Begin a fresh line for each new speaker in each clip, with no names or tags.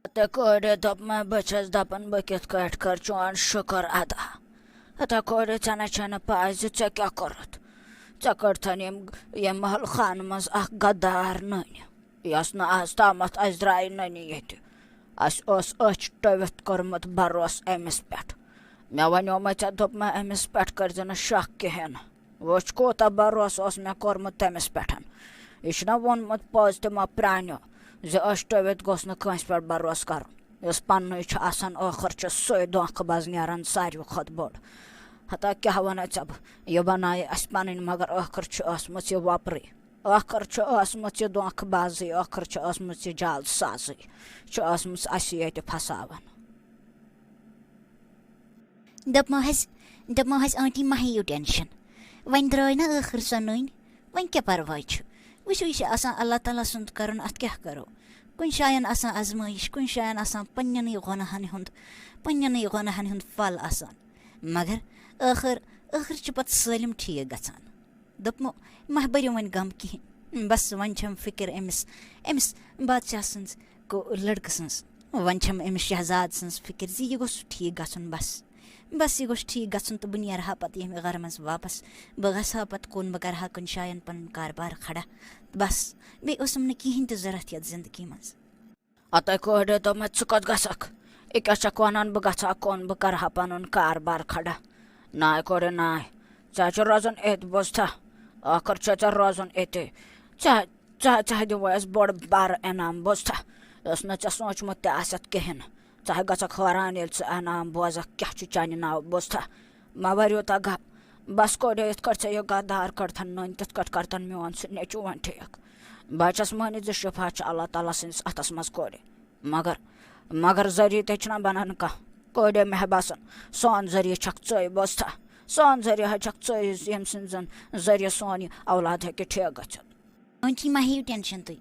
ते कोड़े दप मैं बचस दपन बकित कट कर चौन शुक्र अदा अता कोड़े चना चना पाज चे क्या करत चकर थन ये महल खान मज अख गद्दार नन यस न आज तामत अस द्राय नन ये अस अच टवित कर्मत भरोस अमिस पे मे वनो मे ऐ दोप मे अमिस पे कर न शक कहें वच कोता भरोस मे कर्मुत तमिस पे यह वोनमुत पज तमो प्रानो टवित गोस नस पे भरोस कर पन्न आखिर सोई धोखबाज नारान सारे खुद बोड़ हता क्या वन ब यह बनाए अस पन मगर आखिर यह वपरी आखिर यह धोखबाजी आखिर यह जालसाजी ये फसावन
दपमो आंटी मा हेयू टेंशन वन द्राय ना आखिर सो नुन वन क्या परवाह वुचो यह अल्लाह ताला सुंद करन अत क्या करो कुन शायन आजमाइश कुन शायन पन्न गुनाहन हुंद फल मगर आखिर आखिर पत सालिम ठीक गचान दोपमो मह बरियो वन गम कहें बस वन छम फिक्र अमिस बादशाह सन्स को लड़क सन्स वन छम अमिस शहजाद सन्स फिक्र जी यह गोस ठीक गचुन बस यह गोस ठीक गचुन तो बह नेरहा पत ये घर मज वापस बह गहा पत कुन बह करहा कुन शायन पन कारबार खड़ा बस बेसम न कहें तो जरूरत ये जिंदगी मज
अत कोड़े तो मैं कत गक यह वन बह गहा कुन बह करहा पन कारबार खड़ा नाय कोड़े नाय चाहे रोजन एत बोझा आखिर चे रोजन एते चाहे दिवो बड़ बार इनाम बोझा न चे सोचमुत तथ कहें चाहे गक हैरान ये इनाम बोजक क्या चान नाव बोझा मा वरियो तगह बस कोड़े इत यह गद्दार करथन नन तिथ करतन मोन सह नेचू वन ठीक बचस मानित शिफा अल्लाह ताला सस अथस मज कोड़े मगर जरिए ते बनान कह कोड़े मेह बसान सोन जरिए छक चय बोझा सोन जरिए छक चय यम सन जरिए सोन यह औलाद हे ठीक गत
आंटी मा हेयू टेंशन तुम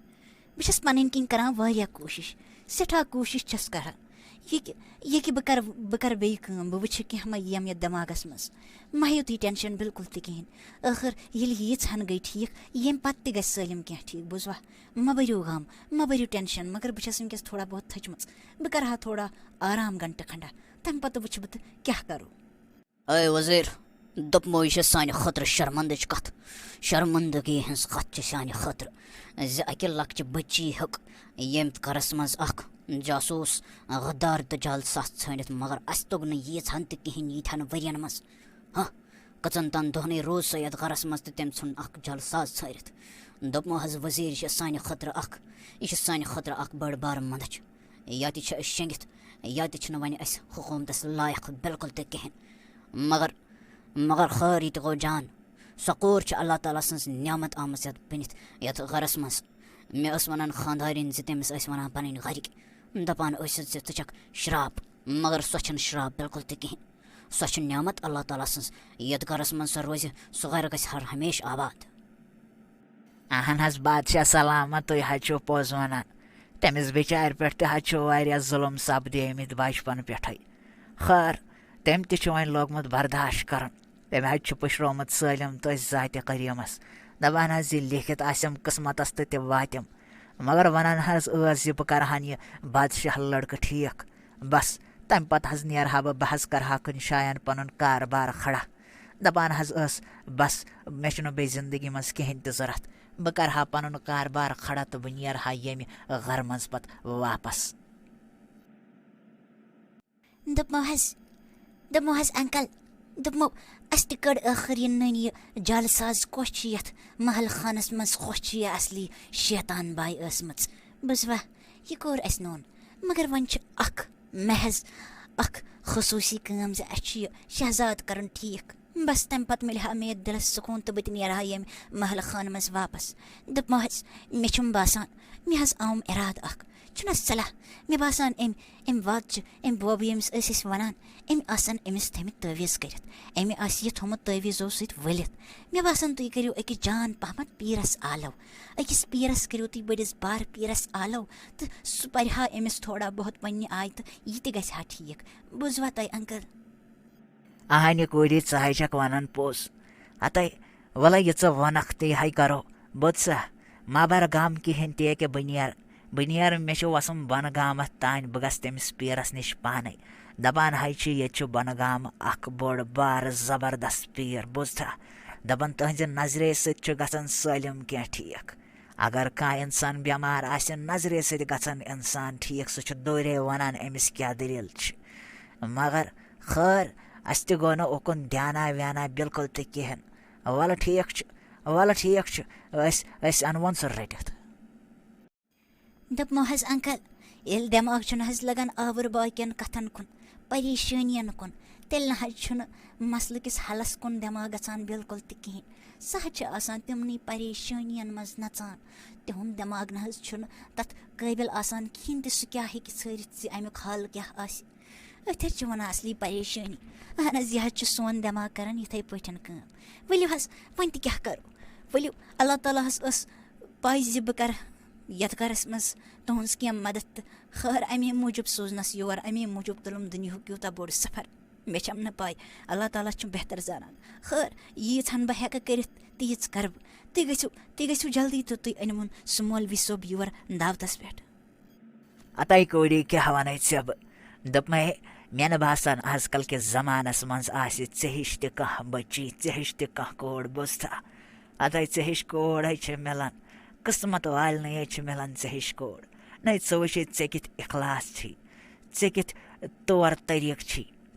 बस पन किन करान वारिया कोशिश सठा कोशिश छस करान ये कि बह कर बह वुच कह यम ये दिमागस मज मा हेयू तुम टेंशन बिल्कुल कहें आखिर ये हन गई ठीक यम पत ग सालिम कह ठीक बुझवा मा बरियो गम मा बरियो टेंशन मगर बस वनकस थोड़ा बहुत थचम बह करहा थोड़ा आराम घंटे खंडा तम पत वुच बह क्या करो
अय वजीर दोपमो यह सान खतर शर्मंदच कत शर्मंदगी हज कत सान खतर अकि लक्च बच्ची हक यम करस मज जासूस गद्दार तो जालसास षानित मगर अस तोग यीहन तहें यीहन वरियन मज हाँ कचन तन दोहन रोज सो ये गरस मज तो तम सन जालसाज षारित दोपमो हज वजीर यह सान खतर यह सान खतर बड़ बार मदच या शेंगित या वन हुकूमतस लायक बिल्कुल कहें मगर खैर यह गो जान सकूर अल्लाह ताला सन्स नियामत आम बनित ये गरस मज मे वन खानदारिन तमिस वन पन गरिक दपान षक शराब मगर सो शराब बिल्कुल कहें सो नियामत अल्लाह ताला सन्स ये गरस मज सो रोज सो गर ग हर हमेश आबाद
अहन हज बादशाह सलामत तुम हजो पोज वन तमिस बिचार पे तह जुलम सपदे बचपन पे खैर तम वन लोगमुत बर्दाश्त कर तम हज पुशरोमुत सालिम तो जात करीमस दपान हज लिखित आसम किस्मतस तो वातम मगर वनान हज बह करहान यह बादशाह लड़क ठीक बस तम पत हज नेरहा बह हज करहा कुन शायन पन कारबार खड़ा दपान हज बस मे बे जिंदगी मज कहें तो जरूरत बह करहा पन कारबार खड़ा तो बह नेरहा यम घर मज पत वापस
दपमो हज अंकल दपमो अस कड़ आखिर यह नन यह जालसाज कस ये महल खानस मज कस यह असली शैतान बाई ásmच बुझवा यह कोर अस नोन मगर वन महज खसूसी कम शहजाद कर ठीक बस तम पत मिल मे दिलस सुकून तो बह नेरहा ये महल खान मज वापस दपमो हज मे बासान मे हज आम इराद चुना सलाह मे बासान अम वाद बोब यमिस वनान अमिस थमित तवीज़ कर यह थोमुत तवीज़ो सत वलित मे बासान तुम करो अकिस जान पहमत पीरस आलव अकिस पीरस करो तुम बड़िस बार पीरस आलव तो सह परहा अमिस थोड़ा बहुत पन्ने आय तो यह गहा ठीक बुझवा तुम अंकल
अहन कोरी च वन पोज अत वल यह वनख तो यह करो बोध सा मा बर गम कहें ते बह बह नेर मे वसन बन गाम तान बह गस तमिस पीरस निश पाने दपान हाय ये बन गाम अख बोड़ बार जबरदस्त पीर बुझा दपान तहज नजरे सत गसन सलम क्या ठीक अगर कह इंसान बेमार आस नजरे सत गसन इंसान ठीक सह दौरे वनान अमिस क्या दलील मगर खैर अस त गो न उकुन ध्याना व्याना बिल्कुल त कहें वल ठीक अनवन सह रटित
दपमो हज अंकल ये दिमाग हज लगान आवर बाकियन कथन कुन परेशानियन कुन तेल न मसल किस हलस कुन दिमाग गसान बिल्कुल त कहें सह तिमनी परेशानियन मज नचान तिहुंद दिमाग न तथ काबिल आसान कहें त सह क्या हेकि छरित अमुक हाल क्या आस अथ वन असली परेशानी अहन यह सोन दिमाग करान इथे पठन काम वलियो हस वन त क्या करो वलियो अल्लाह ताला हस पाई जि बह कर यथ गरस मज तुहस क्या मदद खैर अमे मूजूब सोजनस योर अमे मूजूब तुलम दुनिया यूता बोड़ सफर मे न पाई अल्लाह ताला बेहतर जानान खैर यीन बह हेक कर तीच कर तुम गो जल्दी तो तुम अनमुन सह मौलवी सोब योर दावतस पे
अतः कोरी क्या वन ब दप मे न बासान आजकल के जमानस मज ऐ हिश तह बची ऐ हिश तह कोड़ बुझा अतः ऐ हिश कोड़ मिलान किस्मत वाल मिलान ऐ हिश कोड़ न वुच ऐ कित इखलास ऐ कित तौर तरीक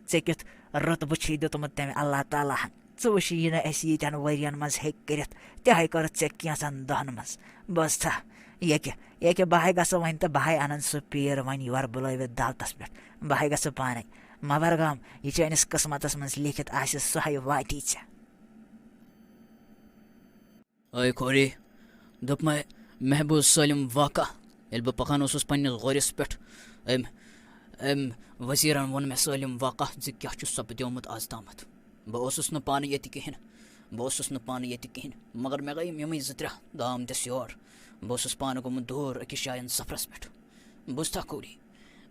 ऐ कित रुतब दुतमुत तम अल्लाह ताला वुच यह यन वरियन मज हे कर तह कर कैसन दहन मज बुझा ये बह गस वन तो बह अन सह पीर वन योर बुलवित दावतस पे बह गस पाने मबरगाम यह चैनिस किस्मतस मज लिखित आस सह वाटी ऐ
ओए खोरी दोप महबूज सलिम वाक़ा ये बह पकान पन्निस गोरिस पे वजीरन वोन मे सलिम वाक़ा ज क्या सपद्योमुत आज तामत बह न पान ये कहें बह पान ये कहें मगर मे गई यम ज त्रे दाम दिस योर बह पान गोमुत दूर अकिस जायन सफरस पे बुझा कोरी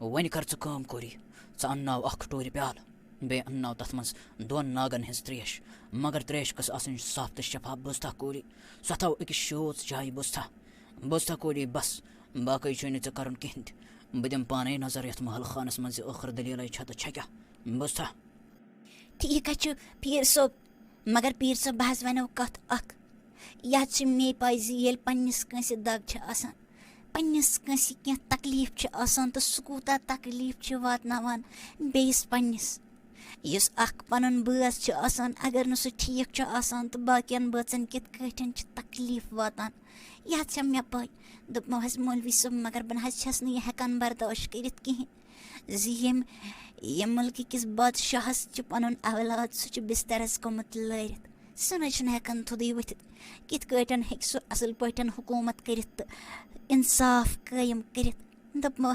वन कर कम कोरी अन्नाव अख टोर प्याल बे अन्नाव तथ मज दोन नागन हज त्रेश मगर त्रेश गस आसन साफ तो शफाफ बुझा कोरी सह थो अकिस शोच जाय बुझा कोरी बस बाकी चे कर कहें बह दिम पाने नजर ये महल खानस मज आखिर दलील तो क्या बुझा
ठीक पीर सोब मगर पीर सोब बह वनो कत अख यह मे पाई ये पन्निस कंस दग आसान पन्निस कंस क्या तकलीफ आसान तो सह कूता तकलीफ वातनावान बेस पन्निस युस अख पनुन बस आसान अगर न सह ठीक आसान तो बाकियन बचन कित कठन तकलीफ वातान यह मे पाई दोपमो हज मौलवी सोब मगर बह हस न यह हेकान बर्दाश्त करित कहें यम मुल्क किस बादशाहस पनुन औलाद सह बिस्तरस गोमुत लरित सह न हेकान थोदे वथित कित कटन हेक सह असल पटन हुकूमत करित इंसाफ कायम करित दोपमो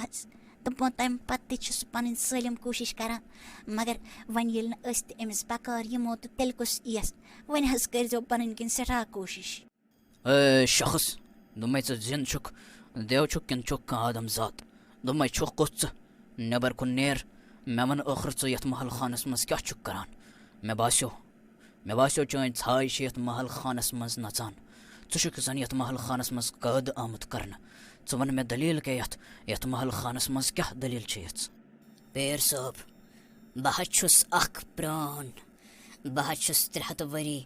तम पत्ते सह पन सलम कोशिश करान मगर वन ये अमिस बकार यमो तो तेल कुस यस वन हज कर पन किन सठा कोशिश
शख्स दोमे जिन छुक देव छुक किन छुक कह आदम जात दोमे छुक कुछ नबर कुन नेर मे वन आखिर ये महल खानस मज क्या छुक करान मे बास्यो चान छाय ये महल खानस मज नचान षुक जन ये महल खानस मज कैद आमुत कर वन मे दलील क्या ये महल खानस मज क्या दलील
पीर सोब बह अख प्रान बह 300 वरी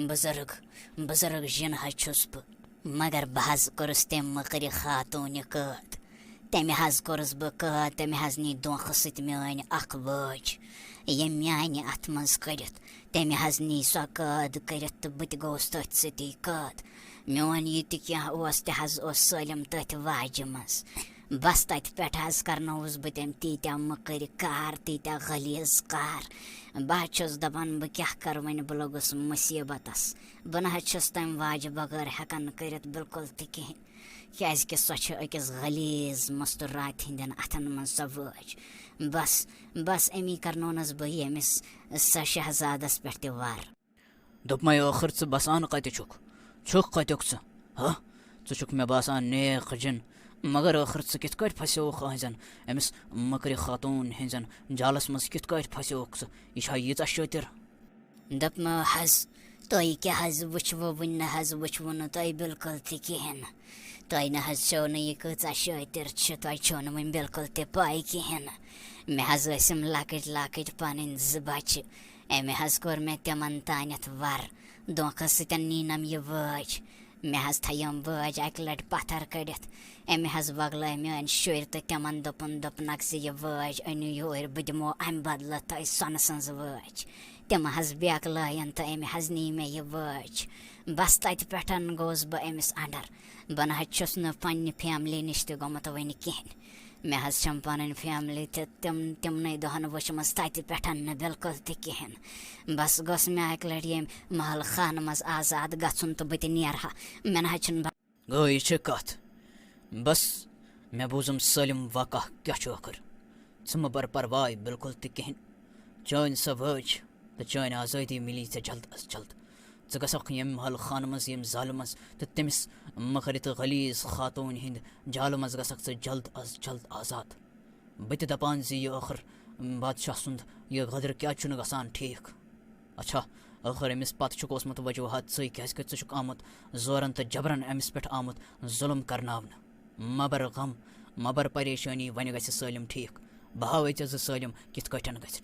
बुजुर्ग जिन बह मगर बह कर्स तम मकर खातून कैद तमें कर्स बह कैद तमें नी दोख सत मान अख वज ये मान अत मज कर तमें नी सो कैद कर तो बह गोस तथ सती कैद मोन यह क्या सलम तथ वाजि मज बस तत पे करनोस बह तम तीत्या मकर कार तीत्या गलीज कार बह दपान बह क्या कर वन बह लगुस मुसीबतस बह ना तम वाजि बगैर हेकान कर बिल्कुल त कहें क्या सो अकिस गलीज मस्तूरात हंदन अथन मज सो वज बस अमी करनोनस बह यमिस स शहजादस पे तवार
दोपमे आखिर बसान कत छुक कत्युक छुक मे बासान नेक जिन मगर आखिर कित फसोक अमिस मकर खातून हजन जालस मज कित फसोक यह यीचा शोतिर
दपमो हज तुह क्या वुचवो वन वुचवो न तुह बिल्कुल त कहें
तोय न हज छो न ये कचा शातिर छ तोय छो न वन बिल्कुल ते पाई कहेन मे हज ٲسِم लकट लकट पन ज बच्चे एमे हज कोर मे तिमन तानत वर दोखस सतन नीनम ये वाज मे हज थयम वाज अक लट पत्थर कड़ित एमे हज बगल मेन शुर तो तिमन दोपनक से ये वाज अनु योर बह दिमो अम बदल तोय सोन सज वाज तिम हज बेक लायन तो एमे हज नी मे ये वाज बस तत पे गोस बह अमिस अंडर बह न छुस न पन्ने फैमिली नश त गोमुत वन कहें मे हज छम पन फैमिली तिमन दहन वुचमस तत पे न बिल्कुल त कहें बस गोस मे अक लट ये महल खान मज आजाद गन तो बह नेरहा मे न
गो यह कत बस मे बूजम सलम वाक़ा क्या आखिर च बर परवाह बिल्कुल त कहें चान सो वज तो चान आज़ादी मिली ऐ जल्द अज जल्द च गसक यम महल खान मज यम जाल मज तो तमिस मखरित गलीज खातून हिंद जाल मज गसक च जल्द अज जल्द आज़ाद बह दपान यह आखिर बादशाह सुंद यह गदर क्या गसान ठीक अच्छा आखिर अमिस पत ओसमुत वजूहत च आमुत जोरन तो जबरन अमिस पे आमुत जुल्म करनावन मबर गम मबर परेशानी वन गि सलम ठीक बह ज सलम कित कटन गि